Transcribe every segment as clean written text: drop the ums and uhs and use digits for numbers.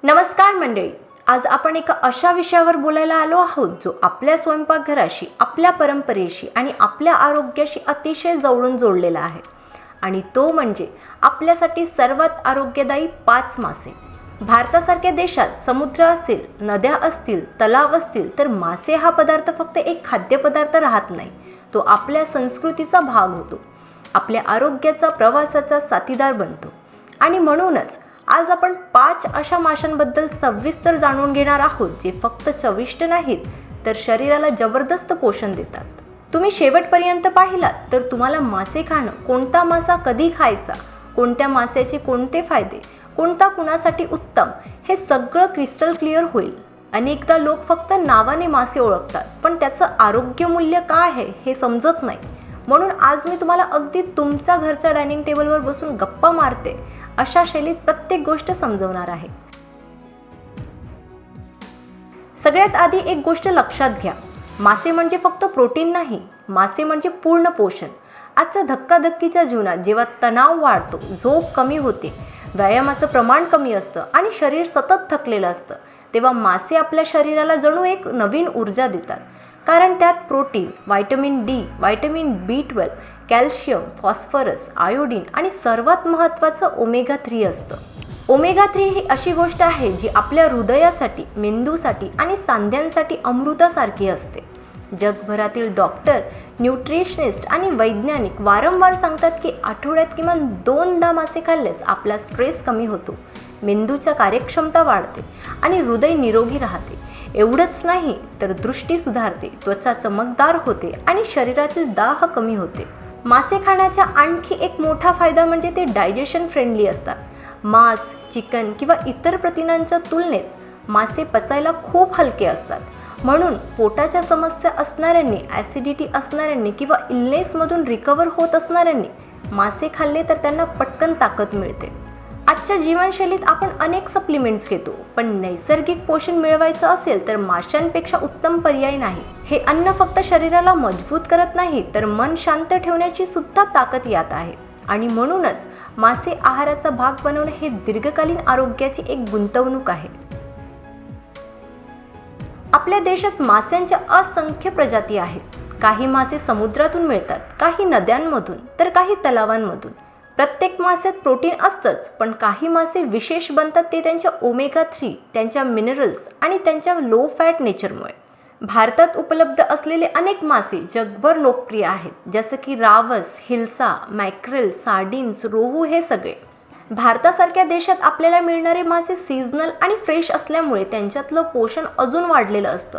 नमस्कार मंडळी, आज आपण एका अशा विषयावर बोलायला आलो आहोत जो आपल्या स्वयंपाकघराशी, आपल्या परंपरेशी आणि आपल्या आरोग्याशी अतिशय जवळून जोडलेला आहे. आणि तो म्हणजे आपल्यासाठी सर्वात आरोग्यदायी 5 मासे. भारतासारख्या देशात समुद्र असेल, नद्या असतील, तलाव असतील, तर मासे हा पदार्थ फक्त एक खाद्यपदार्थ राहत नाही. तो आपल्या संस्कृतीचा भाग होतो, आपल्या आरोग्याचा, प्रवासाचा साथीदार बनतो. आणि म्हणूनच आज आपण 5 अशा माशांबद्दल सविस्तर जाणून घेणार आहोत जे फक्त चविष्ट नाहीत तर शरीराला जबरदस्त पोषण देतात. तुम्ही शेवटपर्यंत पाहिलात तर तुम्हाला मासे खाणं, कोणता मासा कधी खायचा, कोणत्या मास्याचे कोणते फायदे, कोणता कुणासाठी उत्तम, हे सगळं क्रिस्टल क्लिअर होईल. अनेकदा लोक फक्त नावाने मासे ओळखतात पण त्याचं आरोग्य मूल्य काय आहे हे समजत नाही. म्हणून आज मी तुम्हाला अगदी तुमच्या घरच्या डायनिंग टेबलवर बसून गप्पा मारते अशा शैलीत प्रत्येक गोष्ट समजवणार आहे. सगळ्यात आधी एक गोष्ट लक्षात घ्या, मासे म्हणजे फक्त प्रोटीन नाही, मासे म्हणजे पूर्ण पोषण. आजच्या धक्काधक्कीच्या जीवनात जेव्हा तणाव वाढतो, झोप कमी होते, व्यायामाचं प्रमाण कमी असतं आणि शरीर सतत थकलेलं असतं, तेव्हा मासे आपल्या शरीराला जणू एक नवीन ऊर्जा देतात. कारण त्यात protein, vitamin D, vitamin B12, calcium, phosphorus, iodine आणि सर्वात महत्त्वाचं ओमेगा 3 असतं. ओमेगा 3 ही अशी गोष्ट आहे जी आपल्या हृदयासाठी, मेंदूसाठी आणि सांध्यांसाठी अमृतासारखी असते. जगभरातील डॉक्टर, न्यूट्रिशनिस्ट आणि वैज्ञानिक वारंवार सांगतात की आठवड्यात किमान 2दा मासे खाल्ल्यास आपला स्ट्रेस कमी होतो, मेंदूच्या कार्यक्षमता वाढते आणि हृदय निरोगी राहते. एवढंच नाही तर दृष्टी सुधारते, त्वचा चमकदार होते आणि शरीरातील दाह कमी होते. मासे खाण्याचा आणखी एक मोठा फायदा म्हणजे ते डायजेशन फ्रेंडली असतात. मांस, चिकन किंवा इतर प्रथिनांच्या तुलनेत मासे पचायला खूप हलके असतात. म्हणून पोटाच्या समस्या असणाऱ्यांनी, ॲसिडिटी असणाऱ्यांनी किंवा इलनेसमधून रिकवर होत असणाऱ्यांनी मासे खाल्ले तर त्यांना पटकन ताकद मिळते. आजच्या जीवनशैलीत आपण अनेक सप्लिमेंट्स घेतो, पण नैसर्गिक पोषण मिळवायचं असेल तर माशांपेक्षा उत्तम पर्याय नाही. हे अन्न फक्त शरीराला मजबूत करत नाही तर मन शांत ठेवण्याची सुद्धा ताकद यात आहे. आणि म्हणूनच मासे आहाराचा भाग बनवणे हे दीर्घकालीन आरोग्याची एक गुंतवणूक आहे. आपल्या देशात माशांच्या असंख्य प्रजाती आहेत. काही मासे समुद्रातून मिळतात, काही नद्यांमधून तर काही तलावांमधून. प्रत्येक मास्यात प्रोटीन असतंच, पण काही मासे विशेष बनतात ते त्यांच्या ओमेगा 3, त्यांच्या मिनरल्स आणि त्यांच्या लो फॅट नेचरमुळे. भारतात उपलब्ध असलेले अनेक मासे जगभर लोकप्रिय आहेत, जसं की रावस, हिल्सा, मॅक्रेल, सार्डिन्स, रोहू हे सगळे. भारतासारख्या देशात आपल्याला मिळणारे मासे सीझनल आणि फ्रेश असल्यामुळे त्यांच्यातलं पोषण अजून वाढलेलं असतं.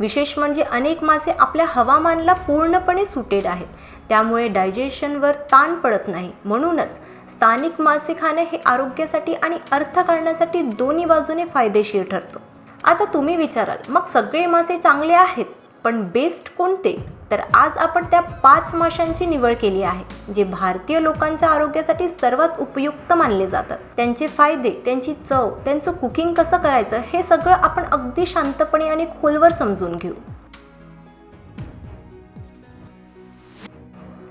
विशेष म्हणजे अनेक मासे आपल्या हवामानाला पूर्णपणे सुटेड आहेत, त्यामुळे डायजेशनवर ताण पडत नाही. म्हणूनच स्थानिक मासे खाणे हे आरोग्यासाठी आणि अर्थकारणासाठी दोन्ही बाजूने फायदेशीर ठरतं. आता तुम्ही विचाराल, मग सगळे मासे चांगले आहेत, पण बेस्ट कोणते? तर आज आपण त्या 5 माशांची निवड केली आहे जे भारतीय लोकांच्या आरोग्यासाठी सर्वात उपयुक्त मानले जातात. त्यांचे फायदे, त्यांची चव, त्यांचं कुकिंग कसं करायचं हे सगळं आपण अगदी शांतपणे आणि खोलवर समजून घेऊ.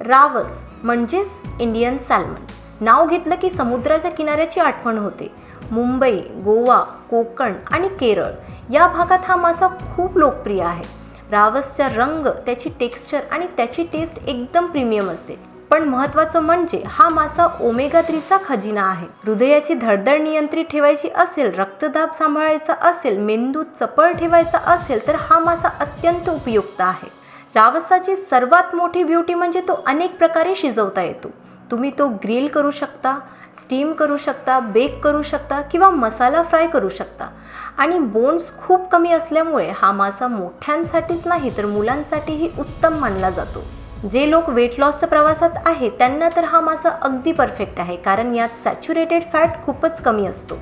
रावस म्हणजेच इंडियन सॅल्मन. नाव घेतलं की समुद्राच्या किनाऱ्याची आठवण होते. मुंबई, गोवा, कोकण आणि केरळ या भागात हा मासा खूप लोकप्रिय आहे. रावसचा रंग, त्याची टेक्स्चर आणि त्याची टेस्ट एकदम प्रीमियम असते. पण महत्त्वाचं म्हणजे हा मासा ओमेगा 3चा खजिना आहे. हृदयाची धडधड नियंत्रित ठेवायची असेल, रक्तदाब सांभाळायचा असेल, मेंदू चपळ ठेवायचा असेल तर हा मासा अत्यंत उपयुक्त आहे. रावसाची सर्वात मोठी ब्युटी म्हणजे तो अनेक प्रकारे शिजवता येतो. तुम्ही तो ग्रिल करू शकता, स्टीम करू शकता, बेक करू शकता किंवा मसाला फ्राय करू शकता. आणि बोन्स खूप कमी असल्यामुळे हा मासा मोठ्यांसाठीच नाही तर मुलांसाठीही उत्तम मानला जातो. जे लोक वेट लॉसच्या प्रवासात आहेत त्यांना तर हा मासा अगदी परफेक्ट आहे, कारण यात सॅच्युरेटेड फॅट खूपच कमी असतो.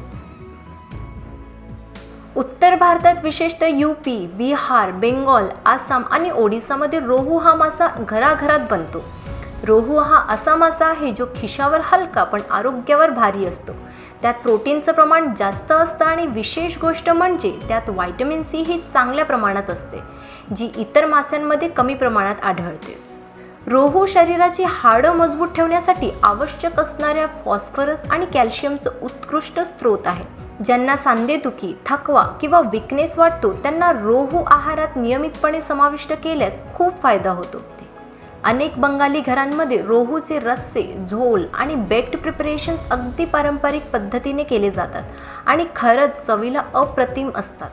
उत्तर भारतात विशेषतः UP, बिहार, बेंगॉल, आसाम आणि ओडिसामध्ये रोहू हा मासा घराघरात बनतो. रोहू हा असा मासा आहे जो खिशावर हलका पण आरोग्यावर भारी असतो. त्यात प्रोटीनचं प्रमाण जास्त असतं आणि विशेष गोष्ट म्हणजे त्यात व्हायटमिन C ही चांगल्या प्रमाणात असते, जी इतर माशांमध्ये कमी प्रमाणात आढळते. रोहू शरीराची हाडं मजबूत ठेवण्यासाठी आवश्यक असणाऱ्या फॉस्फरस आणि कॅल्शियमचं उत्कृष्ट स्रोत आहे. ज्यांना सांधेदुखी, थकवा किंवा विकनेस वाटतो त्यांना रोहू आहारात नियमितपणे समाविष्ट केल्यास खूप फायदा होतो. अनेक बंगाली घरांमध्ये रोहूचे रस्से, झोल आणि बेक्ड प्रिपरेशन्स अगदी पारंपरिक पद्धतीने केले जातात आणि खरंच चवीला अप्रतिम असतात.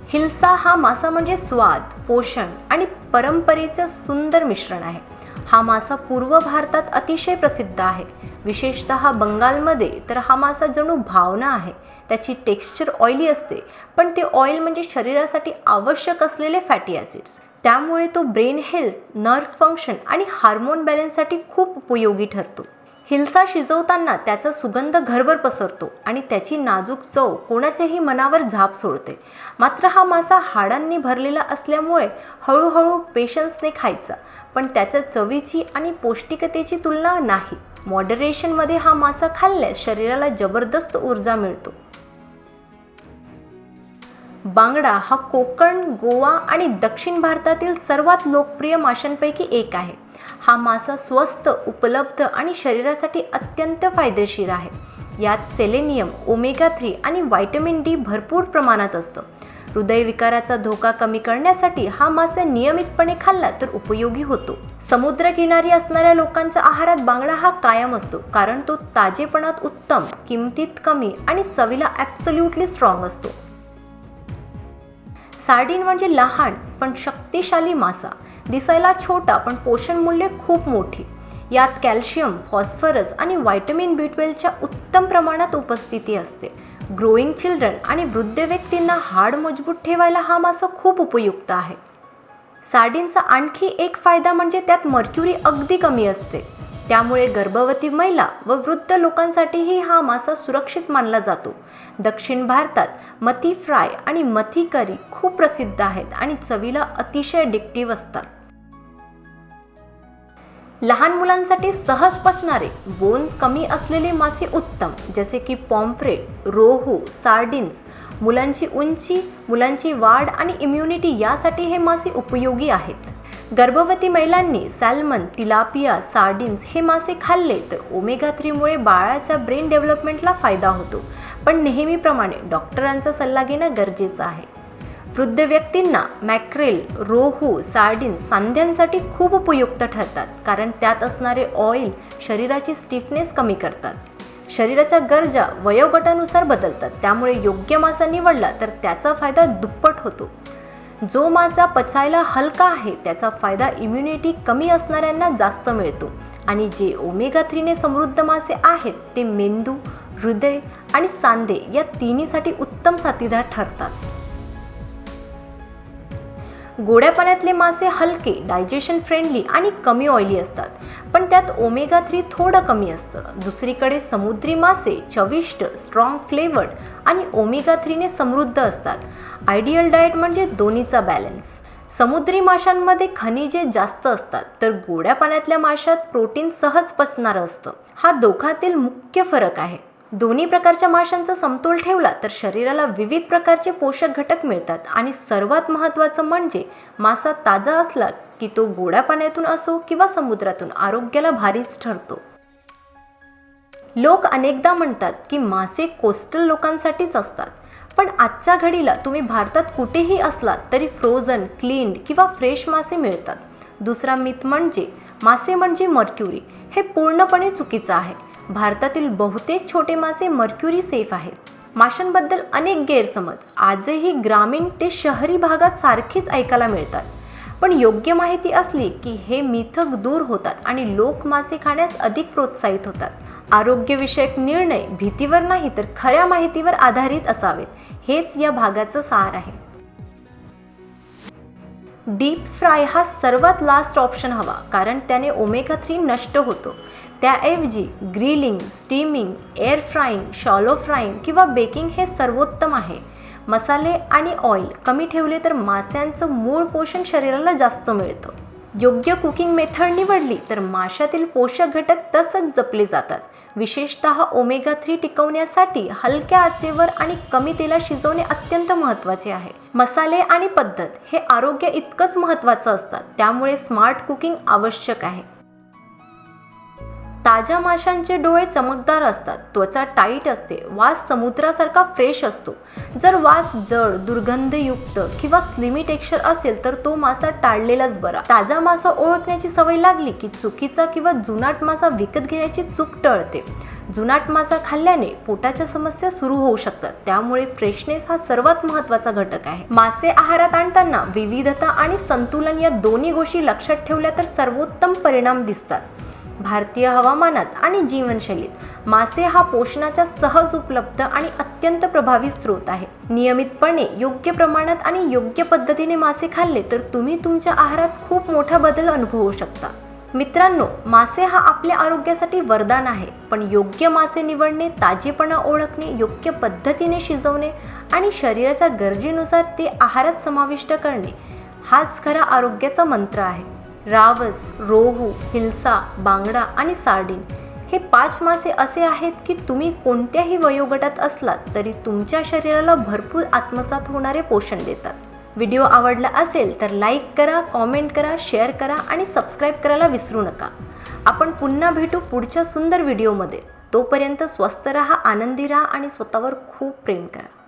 हिल्सा हा मासा म्हणजे स्वाद, पोषण आणि परंपरेचं सुंदर मिश्रण आहे. हा मासा पूर्व भारतात अतिशय प्रसिद्ध आहे. विशेषतः बंगालमध्ये तर हा मासा जणू भावना आहे. त्याची टेक्स्चर ऑइली असते, पण ते ऑइल म्हणजे शरीरासाठी आवश्यक असलेले फॅटी ॲसिड्स. त्यामुळे तो ब्रेन हेल्थ, नर्व्ह फंक्शन आणि हार्मोन बॅलन्ससाठी खूप उपयोगी ठरतो. हिल्सा शिजवताना त्याचा सुगंध घरभर पसरतो आणि त्याची नाजूक चव कोणाच्याही मनावर झाप सोडते. मात्र हा मासा हाडांनी भरलेला असल्यामुळे हळूहळू पेशन्सने खायचा, पण त्याच्या चवीची आणि पौष्टिकतेची तुलना नाही. मॉडरेशनमध्ये हा मासा खाल्ल्यास शरीराला जबरदस्त ऊर्जा मिळतो. बांगडा हा कोकण, गोवा आणि दक्षिण भारतातील सर्वात लोकप्रिय माशांपैकी एक आहे. हा मासा स्वस्त, उपलब्ध आणि शरीरासाठी अत्यंत फायदेशीर आहे. यात सेलेनियम, ओमेगा 3 आणि व्हिटॅमिन डी भरपूर प्रमाणात असतं. हृदयविकाराचा धोका कमी करण्यासाठी हा मासा नियमितपणे खाल्ला तर उपयोगी होतो. समुद्रकिनारी असणाऱ्या लोकांच्या आहारात बांगडा हा कायम असतो, कारण तो ताजेपणात उत्तम, किमतीत कमी आणि चवीला ॲब्सोल्युटली स्ट्रॉंग असतो. सार्डिन म्हणजे लहान पण शक्तिशाली मासा. दिसायला छोटा पण पोषण मूल्य खूप मोठी. यात कॅल्शियम, फॉस्फरस आणि व्हिटॅमिन B12च्या उत्तम प्रमाणात उपस्थिती असते. ग्रोईंग चिल्ड्रन आणि वृद्ध व्यक्तींना हाड मजबूत ठेवायला हा मासा खूप उपयुक्त आहे. सार्डिनचा आणखी एक फायदा म्हणजे त्यात मर्क्युरी अगदी कमी असते. त्यामुळे गर्भवती महिला व वृद्ध लोकांसाठीही हा मासा सुरक्षित मानला जातो. दक्षिण भारतात मथी फ्राय आणि मथी करी खूप प्रसिद्ध आहेत आणि चवीला अतिशय ॲडिक्टिव्ह असतात. लहान मुलांसाठी सहज पचणारे, बोन्स कमी असलेले मासे उत्तम, जसे की पॉम्फ्रेट, रोहू, सार्डिन्स. मुलांची उंची, मुलांची वाढ आणि इम्युनिटी यासाठी हे मासे उपयोगी आहेत. गर्भवती महिलांनी सॅल्मन, तिलापिया, सार्डिन्स हे मासे खाल्ले तर ओमेगा 3 मुळे बाळाच्या ब्रेन डेव्हलपमेंटला फायदा होतो. पण नेहमीप्रमाणे डॉक्टरांचा सल्ला घेणं गरजेचं आहे. वृद्ध व्यक्तींना मॅक्रेल, रोहू, सार्डिन्स सांध्यांसाठी खूप उपयुक्त ठरतात, कारण त्यात असणारे ऑइल शरीराची स्टिफनेस कमी करतात. शरीराच्या गरजा वयोगटानुसार बदलतात, त्यामुळे योग्य मासा निवडला तर त्याचा फायदा दुप्पट होतो. जो मासा पचायला हलका आहे त्याचा फायदा इम्युनिटी कमी असणाऱ्यांना जास्त मिळतो आणि जे ओमेगा 3 ने समृद्ध मासे आहेत ते मेंदू, हृदय आणि सांधे या तिन्हीसाठी उत्तम साथीदार ठरतात. गोड्या पाण्यातले मासे हलके, डायजेशन फ्रेंडली आणि कमी ऑइली असतात, पण त्यात ओमेगा 3 थोडं कमी असतं. दुसरीकडे समुद्री मासे चविष्ट, स्ट्रॉंग फ्लेवर्ड आणि ओमेगा 3 ने समृद्ध असतात. आयडियल डाएट म्हणजे दोन्हीचा बॅलन्स. समुद्री माशांमध्ये खनिजे जास्त असतात, तर गोड्या पाण्यातल्या माशात प्रोटीन सहज पचणारं असतं. हा दोघांतील मुख्य फरक आहे. दोन्ही प्रकारच्या माशांचा समतोल ठेवला तर शरीराला विविध प्रकारचे पोषक घटक मिळतात आणि सर्वात महत्त्वाचं म्हणजे मासा ताजा असला की तो गोड्या पाण्यातून असो किंवा समुद्रातून आरोग्याला भारीच ठरतो. लोक अनेकदा म्हणतात की मासे कोस्टल लोकांसाठीच असतात, पण आजच्या घडीला तुम्ही भारतात कुठेही असलात तरी फ्रोझन, क्लीन्ड किंवा फ्रेश मासे मिळतात. दुसरा मिथ म्हणजे मासे म्हणजे मर्क्युरी. हे पूर्णपणे चुकीचं आहे. भारतातील बहुतेक छोटे मासे मर्क्युरी सेफ आहेत. माशांबद्दल अनेक गैरसमज आजही ग्रामीण ते शहरी भागात सारखीच ऐकायला मिळतात, पण योग्य माहिती असली की हे मिथक दूर होतात आणि लोक मासे खाण्यास अधिक प्रोत्साहित होतात. आरोग्यविषयक निर्णय भीतीवर नाही तर खऱ्या माहितीवर आधारित असावेत, हेच या भागाचं सार आहे. डीप फ्राय हा सर्वात लास्ट ऑप्शन हवा, कारण त्याने ओमेगा 3 नष्ट होतो. त्याऐवजी grilling, steaming, air frying, shallow frying किंवा बेकिंग हे सर्वोत्तम आहे. मसाले आणि ऑइल कमी ठेवले तर माशांचं मूळ पोषण शरीराला जास्त मिळतं. योग्य कुकिंग मेथड निवडली तर माशातील पोषक घटक तसंच जपले जातात. विशेषतः ओमेगा 3 टिकवण्यासाठी हलक्या आचेवर आणि कमी तेलात शिजवणे अत्यंत महत्त्वाचे आहे. मसाले आणि पद्धत हे आरोग्य इतकंच महत्त्वाचं असतात, त्यामुळे स्मार्ट कुकिंग आवश्यक आहे. ताज्या माशांचे डोळे चमकदार असतात, त्वचा टाईट असते, वास समुद्रासारखा फ्रेश असतो. जर वास जड, दुर्गंधयुक्त किंवा स्लिमी टेक्स्चर असेल तर तो मासा टाळलेलाच बरा. ताजा मासा ओळखण्याची सवय लागली की चुकीचा किंवा जुनाट मासा विकत घेण्याची चूक टळते. जुनाट मासा खाल्ल्याने पोटाच्या समस्या सुरू होऊ शकतात, त्यामुळे फ्रेशनेस हा सर्वात महत्त्वाचा घटक आहे. मासे आहारात आणताना विविधता आणि संतुलन या दोन्ही गोष्टी लक्षात ठेवल्या तर सर्वोत्तम परिणाम दिसतात. भारतीय हवामानात आणि जीवनशैलीत मासे हा पोषणाचा सहज उपलब्ध आणि अत्यंत प्रभावी स्रोत आहे. नियमितपणे योग्य प्रमाणात आणि योग्य पद्धतीने मासे खाल्ले तर तुम्ही तुमच्या आहारात खूप मोठा बदल अनुभवू शकता. मित्रांनो, मासे हा आपल्या आरोग्यासाठी वरदान आहे, पण योग्य मासे निवडणे, ताजेपणा ओळखणे, योग्य पद्धतीने शिजवणे आणि शरीराच्या गरजेनुसार ते आहारात समाविष्ट करणे हाच खरा आरोग्याचा मंत्र आहे. रावस, रोहू, हिल्सा, बांगडा आणि सार्डिन हे 5 मासे असे आहेत की तुम्ही कोणत्याही वयोगटात असलात तरी तुमच्या शरीराला भरपूर आत्मसात होणारे पोषण देतात. व्हिडिओ आवडला असेल तर लाईक करा, कॉमेंट करा, शेअर करा आणि सबस्क्राईब करायला विसरू नका. आपण पुन्हा भेटू पुढच्या सुंदर व्हिडिओमध्ये. तोपर्यंत स्वस्थ राहा, आनंदी राहा आणि स्वतःवर खूप प्रेम करा.